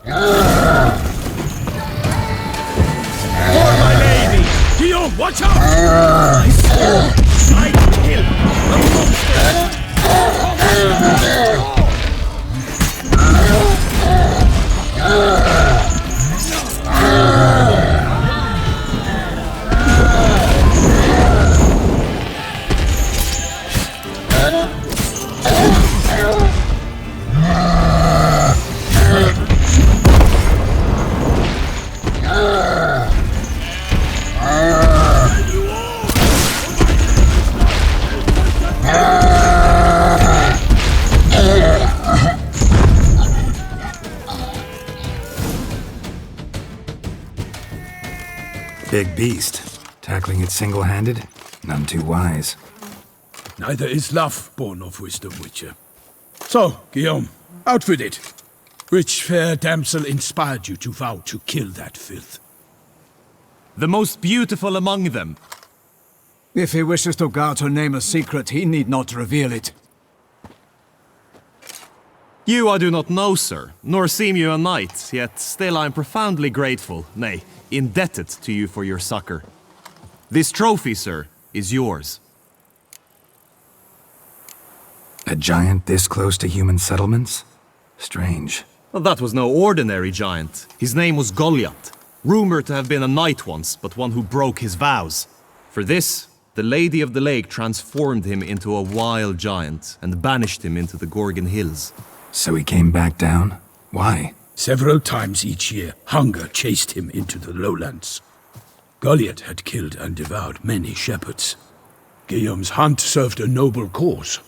For my lady! Guillaume, watch out! I kill the monster! Big beast. Tackling it single-handed? None too wise. Neither is love born of wisdom, Witcher. So, Guillaume, out with it. Which fair damsel inspired you to vow to kill that filth? The most beautiful among them. If he wishes to guard her name a secret, he need not reveal it. You I do not know, sir, nor seem you a knight, yet still I am profoundly grateful, nay, indebted to you for your succor. This trophy, sir, is yours. A giant this close to human settlements? Strange. Well, that was no ordinary giant. His name was Goliath, rumored to have been a knight once, but one who broke his vows. For this, the Lady of the Lake transformed him into a wild giant and banished him into the Gorgon Hills. So he came back down? Why? Several times each year, hunger chased him into the lowlands. Goliath had killed and devoured many shepherds. Guillaume's hunt served a noble cause.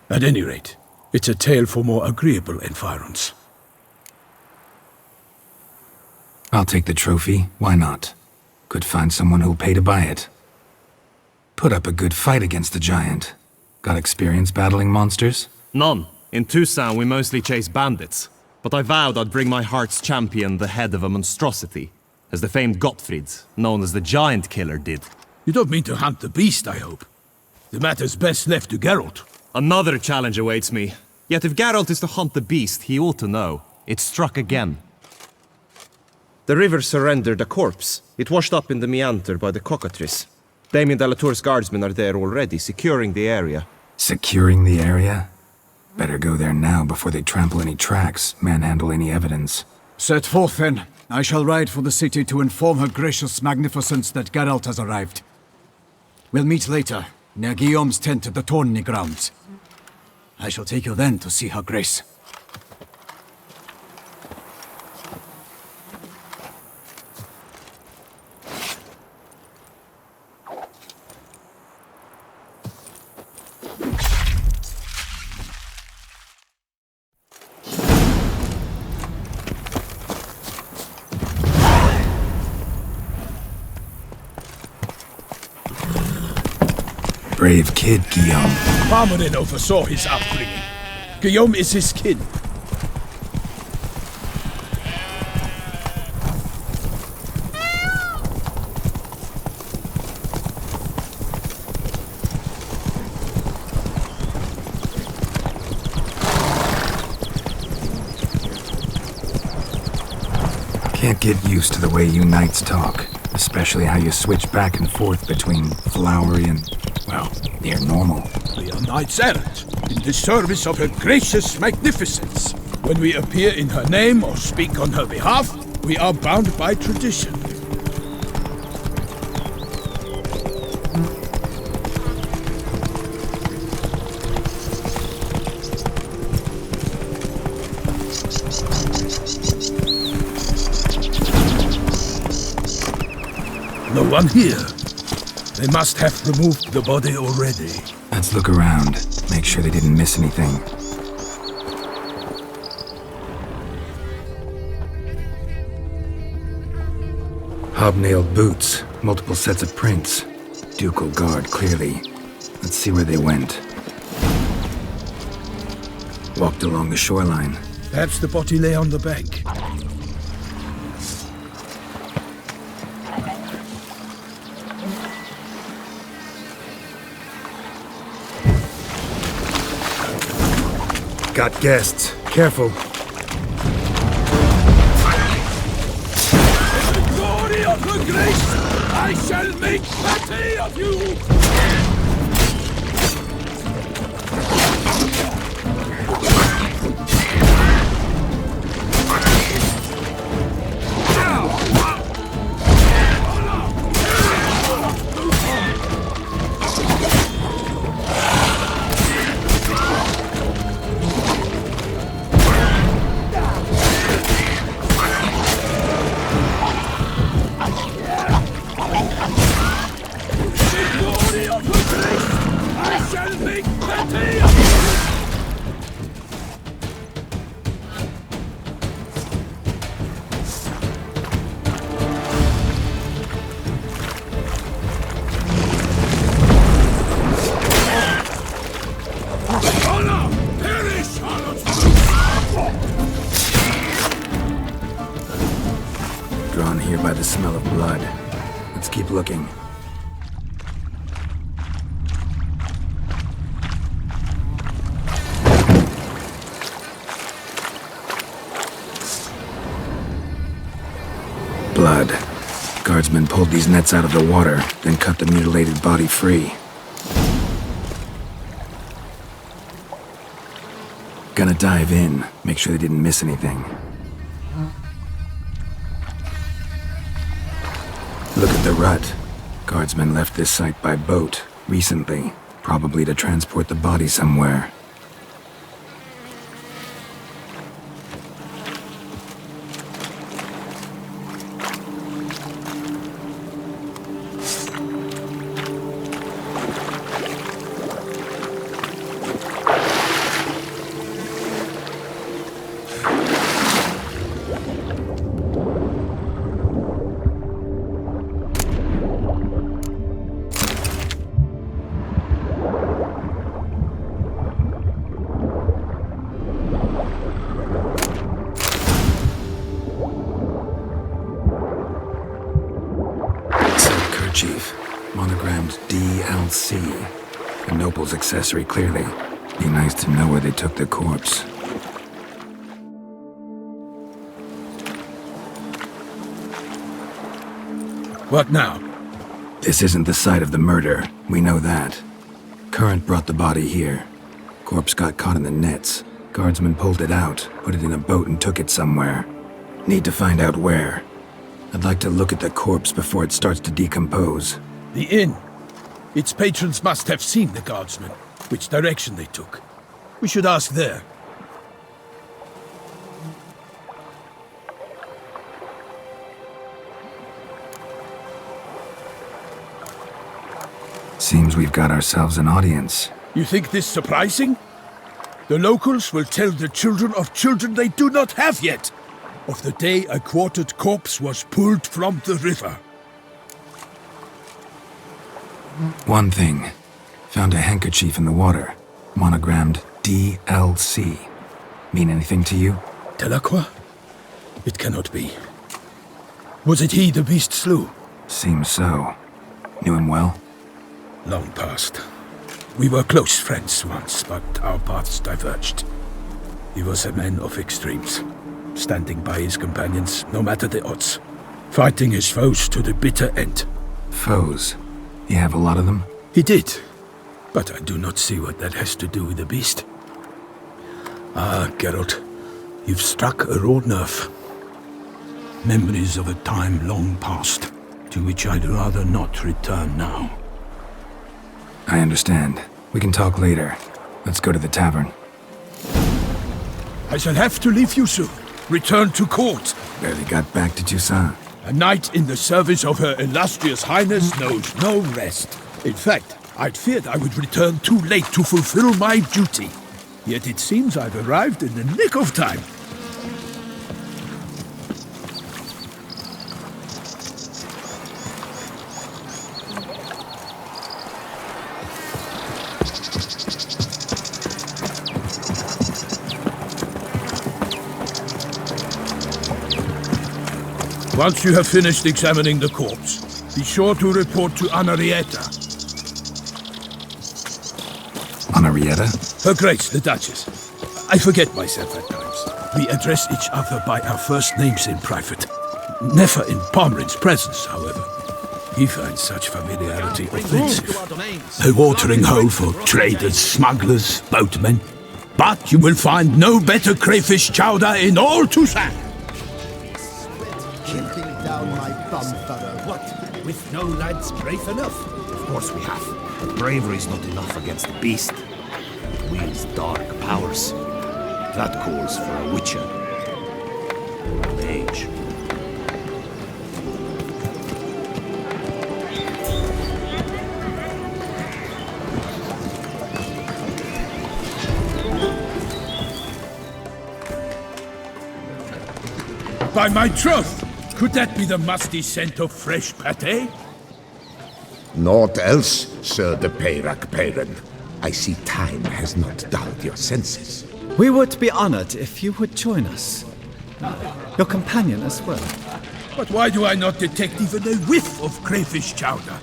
At any rate, it's a tale for more agreeable environs. I'll take the trophy. Why not? Could find someone who'll pay to buy it. Put up a good fight against the giant. Got experience battling monsters? None. In Toussaint we mostly chase bandits. But I vowed I'd bring my heart's champion the head of a monstrosity, as the famed Gottfried, known as the Giant Killer, did. You don't mean to hunt the beast, I hope. The matter's best left to Geralt. Another challenge awaits me. Yet if Geralt is to hunt the beast, he ought to know. It struck again. The river surrendered a corpse. It washed up in the meander by the cockatrice. Damien de la Tour's guardsmen are there already, securing the area. Securing the area? Better go there now before they trample any tracks, manhandle any evidence. Set forth, then. I shall ride for the city to inform her gracious magnificence that Geralt has arrived. We'll meet later, near Guillaume's tent at the tourney grounds. I shall take you then to see her grace. Brave kid, Guillaume. Parmanin oversaw his upbringing. Guillaume is his kin. Can't get used to the way you knights talk, especially how you switch back and forth between flowery and, well, near normal. We are knights errant, in the service of her gracious magnificence. When we appear in her name or speak on her behalf, we are bound by tradition. No one here. They must have removed the body already. Let's look around, make sure they didn't miss anything. Hobnailed boots, multiple sets of prints. Ducal guard, clearly. Let's see where they went. Walked along the shoreline. Perhaps the body lay on the bank. Got guests. Careful. her grace, I shall make patty of you! Drawn here by the smell of blood. Let's keep looking. Blood. Guardsmen pulled these nets out of the water, then cut the mutilated body free. Gonna dive in, make sure they didn't miss anything. Look at the rut. Guardsmen left this site by boat recently, probably to transport the body somewhere. Chief, monogrammed DLC. A noble's accessory, clearly. Be nice to know where they took the corpse. What now? This isn't the site of the murder. We know that. Current brought the body here. Corpse got caught in the nets. Guardsmen pulled it out, put it in a boat and took it somewhere. Need to find out where. I'd like to look at the corpse before it starts to decompose. The inn. Its patrons must have seen the guardsmen, which direction they took. We should ask there. Seems we've got ourselves an audience. You think this surprising? The locals will tell the children of children they do not have yet, of the day a quartered corpse was pulled from the river. One thing. Found a handkerchief in the water. Monogrammed DLC. Mean anything to you? Delacroix? It cannot be. Was it he the beast slew? Seems so. Knew him well? Long past. We were close friends once, but our paths diverged. He was a man of extremes, standing by his companions, no matter the odds. Fighting his foes to the bitter end. Foes? You have a lot of them? He did, but I do not see what that has to do with the beast. Ah, Geralt, you've struck a raw nerve. Memories of a time long past, to which I'd rather not return now. I understand. We can talk later. Let's go to the tavern. I shall have to leave you soon. Return to court. Barely got back to Toussaint. A knight in the service of Her Illustrious Highness knows no rest. In fact, I'd feared I would return too late to fulfill my duty. Yet it seems I've arrived in the nick of time. Once you have finished examining the corpse, be sure to report to Anarietta. Anarietta? Her Grace, the Duchess. I forget myself at times. We address each other by our first names in private. Never in Pomrin's presence, however. He finds such familiarity offensive. A watering hole for traders, smugglers, boatmen. But you will find no better crayfish chowder in all Tucson. Killing down my bum furrow. What? With no lads brave enough? Of course we have. But bravery is not enough against the beast. It wields dark powers. That calls for a witcher. Or a mage. By my troth, could that be the musty scent of fresh pate? Naught else, Sir de Peyrac-Peyran. I see time has not dulled your senses. We would be honored if you would join us. Your companion as well. But why do I not detect even a whiff of crayfish chowder?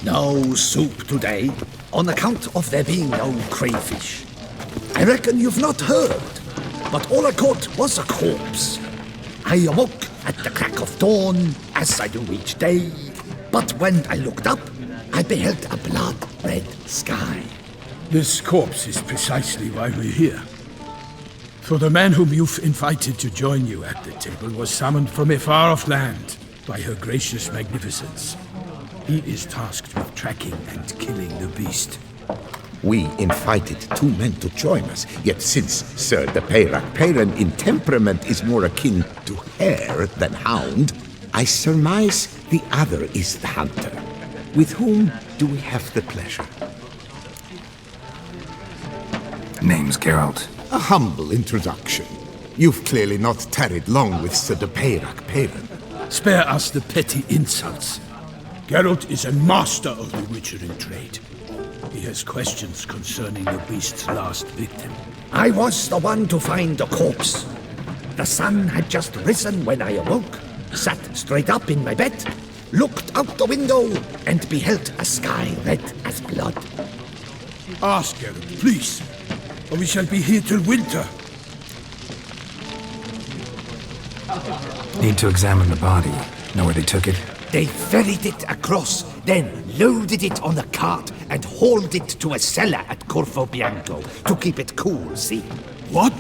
No soup today, on account of there being no crayfish. I reckon you've not heard, but all I caught was a corpse. I awoke at the crack of dawn, as I do each day, but when I looked up, I beheld a blood-red sky. This corpse is precisely why we're here. For the man whom you've invited to join you at the table was summoned from a far-off land by her gracious magnificence. He is tasked with tracking and killing the beast. We invited two men to join us, yet since Sir de Peyrac-Peyran in temperament is more akin to hare than hound, I surmise the other is the hunter. With whom do we have the pleasure? Name's Geralt. A humble introduction. You've clearly not tarried long with Sir de Peyrac-Peyran. Spare us the petty insults. Geralt is a master of the witchering trade. He has questions concerning the beast's last victim. I was the one to find the corpse. The sun had just risen when I awoke, sat straight up in my bed, looked out the window, and beheld a sky red as blood. Ask Geralt, please, or we shall be here till winter. Need to examine the body. Know where they took it? They ferried it across, then loaded it on a cart and hauled it to a cellar at Corvo Bianco to keep it cool, see? What?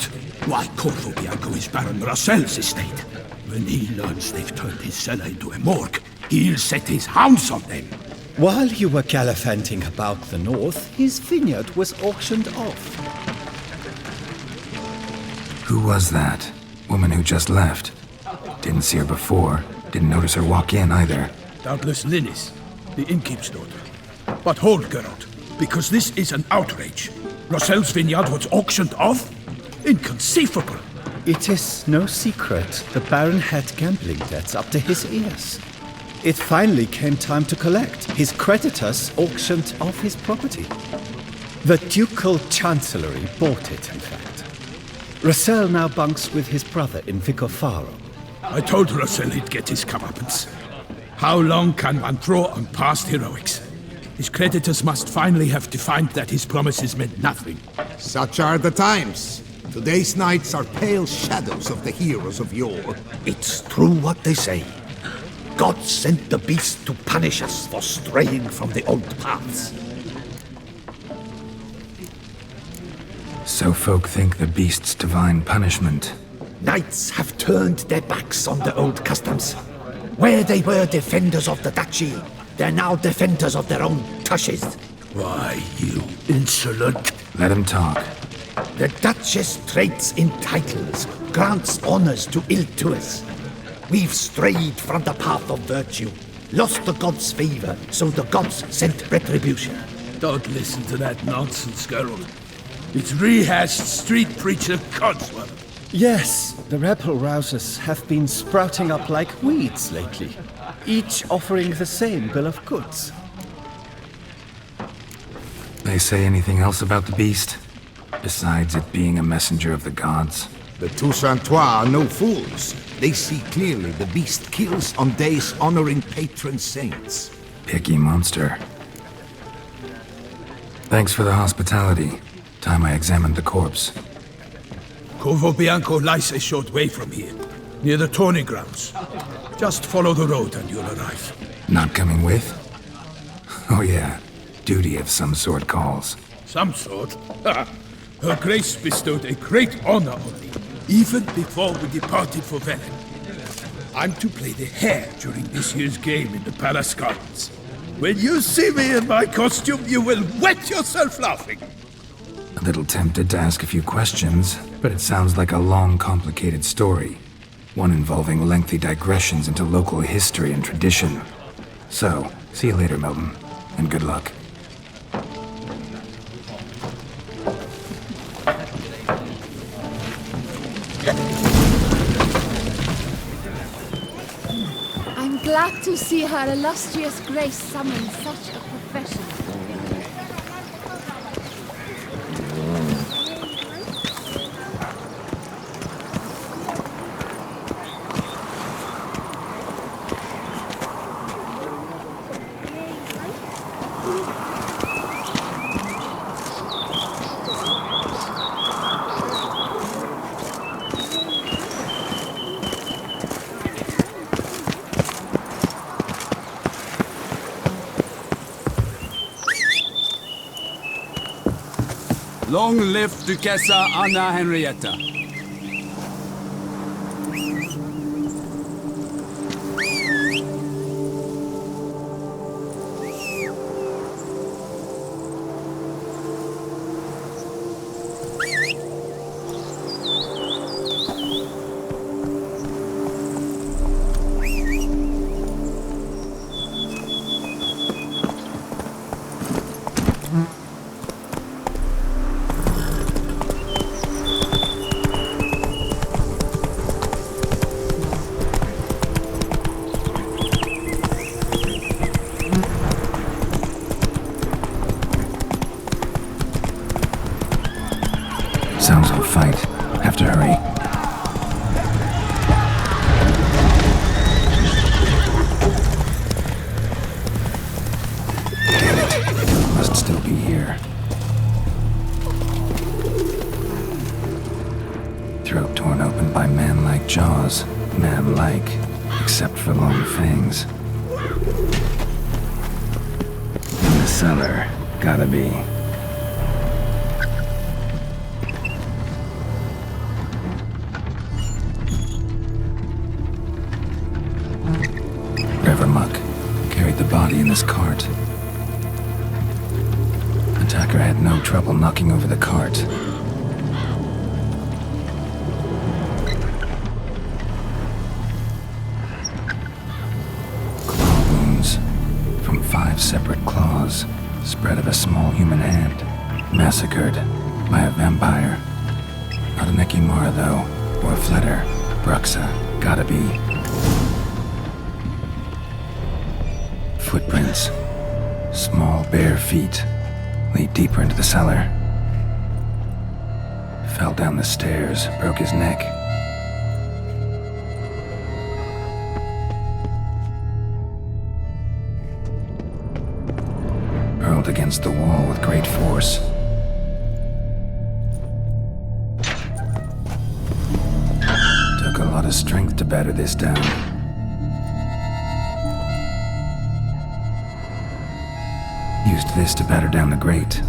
Why, Corvo Bianco is Baron Russell's estate. When he learns they've turned his cellar into a morgue, he'll set his hounds on them. While you were gallivanting about the north, his vineyard was auctioned off. Who was that? Woman who just left. Didn't see her before. Didn't notice her walk in either. Doubtless Linnis, the innkeep's daughter. But hold, Geralt, because this is an outrage. Russell's vineyard was auctioned off? Inconceivable. It is no secret the Baron had gambling debts up to his ears. It finally came time to collect. His creditors auctioned off his property. The Ducal Chancellery bought it, in fact. Russell now bunks with his brother in Vicofaro. I told Russell he'd get his comeuppance. How long can one throw on past heroics? His creditors must finally have defined that his promises meant nothing. Such are the times. Today's knights are pale shadows of the heroes of yore. It's true what they say. God sent the beast to punish us for straying from the old paths. So folk think the beast's divine punishment. Knights have turned their backs on the old customs. Where they were defenders of the duchy, they're now defenders of their own tushes. Why, you insolent... Let him talk. The Duchess trades in titles, grants honors to ill-doers. We've strayed from the path of virtue, lost the gods' favor, so the gods sent retribution. Don't listen to that nonsense, Geralt. It's rehashed street preacher Codsworth. Yes, the rebel rousers have been sprouting up like weeds lately, each offering the same bill of goods. They say anything else about the beast? Besides it being a messenger of the gods? The Toussaintois are no fools. They see clearly the beast kills on days honoring patron saints. Picky monster. Thanks for the hospitality. Time I examined the corpse. Corvo Bianco lies a short way from here, near the tourney grounds. Just follow the road and you'll arrive. Not coming with? Oh yeah, duty of some sort calls. Some sort? Her Grace bestowed a great honor on me, even before we departed for Velen. I'm to play the hare during this year's game in the palace gardens. When you see me in my costume, you will wet yourself laughing. A little tempted to ask a few questions, but it sounds like a long, complicated story. One involving lengthy digressions into local history and tradition. So, see you later, Milton, and good luck. I'm glad to see her illustrious grace summon such a professional. Long live Duchessa Anna Henrietta. Sounds like a fight. Have to hurry. Damn it. Must still be here. Throat torn open by man-like jaws. Man-like, except for long fangs. In the cellar. Gotta be. Muck carried the body in his cart. Attacker had no trouble knocking over the cart. Claw wounds from 5 separate claws, spread of a small human hand. Massacred by a vampire. Not an Ekimara though, or a Fletter. Bruxa, gotta be. Footprints. Small, bare feet lead deeper into the cellar. Fell down the stairs, broke his neck. Hurled against the wall with great force. Took a lot of strength to batter this down. Used this to batter down the grate.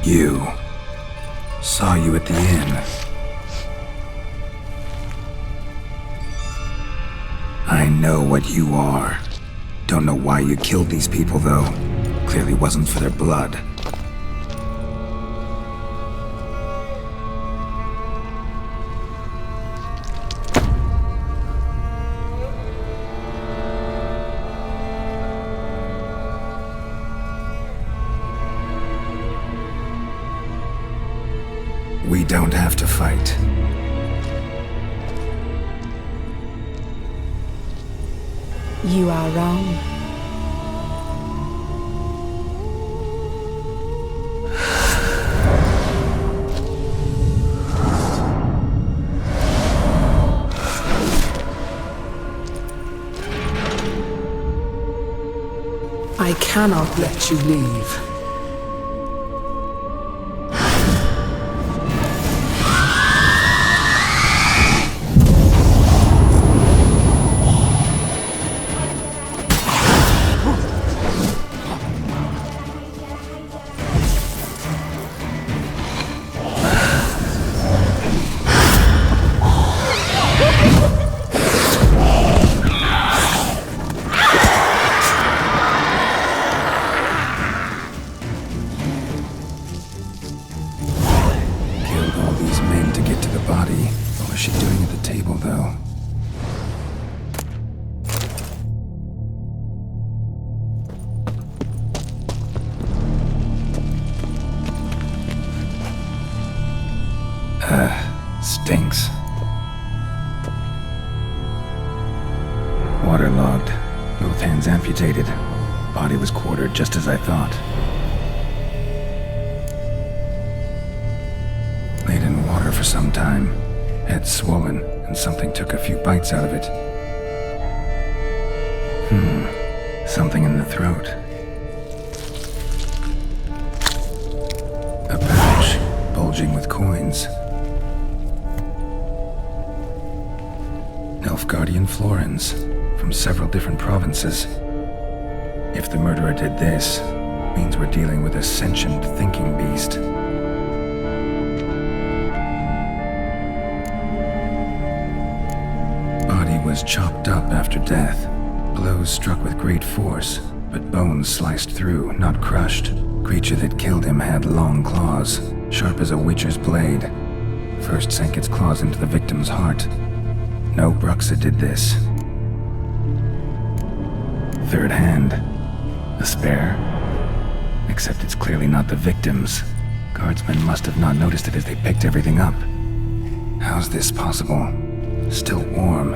You. Saw you at the inn. I know what you are. Don't know why you killed these people, though. Clearly wasn't for their blood. We don't have to fight. You are wrong. I cannot let you leave. Stinks. Waterlogged. Both hands amputated. Body was quartered just as I thought. Laid in water for some time. Head swollen, and something took a few bites out of it. Something in the throat. A pouch, bulging with coins. Nilfgaardian florins, from several different provinces. If the murderer did this, means we're dealing with a sentient thinking beast. Body was chopped up after death. Blows struck with great force, but bones sliced through, not crushed. Creature that killed him had long claws, sharp as a witcher's blade. First sank its claws into the victim's heart. No Bruxa did this. Third hand. A spare? Except it's clearly not the victim's. Guardsmen must have not noticed it as they picked everything up. How's this possible? Still warm.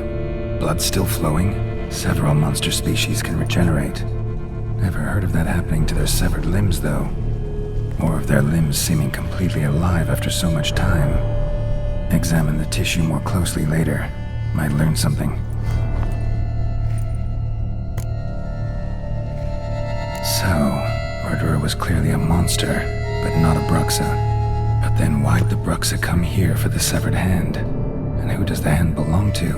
Blood still flowing? Several monster species can regenerate. Never heard of that happening to their severed limbs, though. Or of their limbs seeming completely alive after so much time. Examine the tissue more closely later. Might learn something. So, murderer was clearly a monster, but not a Bruxa. But then why'd the Bruxa come here for the severed hand? And who does the hand belong to?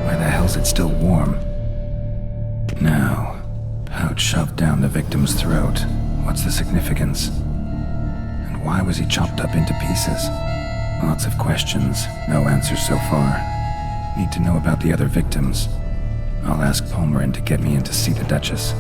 Why the hell's it still warm? Now, pouch shoved down the victim's throat. What's the significance? And why was he chopped up into pieces? Lots of questions, no answers so far. Need to know about the other victims. I'll ask Palmerin to get me in to see the Duchess.